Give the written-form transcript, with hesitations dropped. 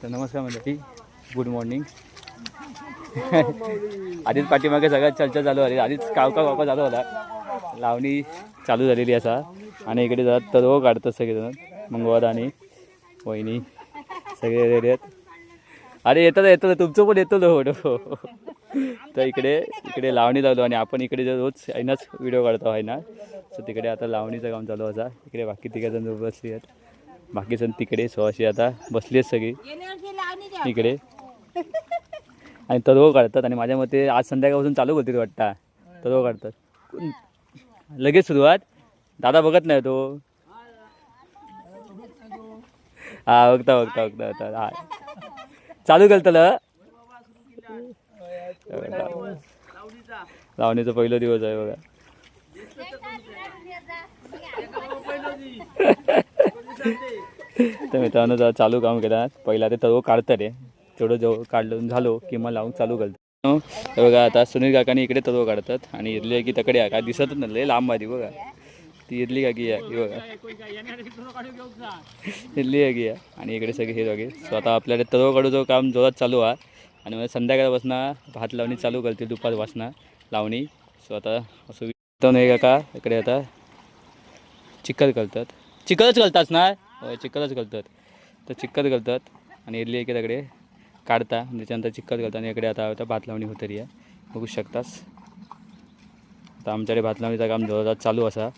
तर नमस्कार मंडळी, गुड मॉर्निंग. आधीच पाठीमागे सगळ्यात चर्चा चालू झाली. आधीच कावका चालू होता, लावणी चालू झालेली असा. आणि इकडे जात तर काढतात सगळेजण, मंगवाद आणि वहिनी सगळे रेडी आहेत. अरे येतो तुमचं पण येतो फोटो. तर इकडे लावणी चालू आणि आपण इकडे रोज ऐनाच व्हिडिओ काढतो आहे ना. सो तिकडे आता लावणीचं काम चालू असा. इकडे बाकी तिघजण बसली आहेत, बाकी जण तिकडे. सो अशी आता बसली आहेत सगळी इकडे आणि तर्व काढतात. आणि माझ्या मते आज संध्याकाळपासून चालू होतील वाटतं. तर्व काढतात लगेच सुरुवात. दादा बघत नाही तो. हा बघता हा चालू केलं. लावणीचा पहिला दिवस आहे बघा. तर मित्रांनो चालू काम केलं. पहिला ते तर्व काढतात रे, तेवढं जवळ काढलं झालो की मग लावून चालू करतो. बघा आता सुनील काकानी इकडे तर्व काढतात आणि इरली की तकडे काय दिसतच नाही, लय लांब आधी बघा. ती इरली का की आहे बघा, इरली आहे की आहे. आणि इकडे सगळे हे बघे. सो आता आपल्याला तर्व काढूचं काम जोरात चालू आहे. आणि मग संध्याकाळपासून भात लावणी चालू करते, दुपारपासून लावणी. सो आता असं नाही काका इकडे आता चिखल करतात. चिखलच घालतात ना, चिखलच घालतात. तर चिखल घालतात आणि इडली एके तकडे काढता, त्याच्यानंतर चिखल घालतात. आणि इकडे आता भात लावणी होत आहे, बघू शकतास. आता आमच्याकडे भात लावणीचं काम जोरात चालू असा.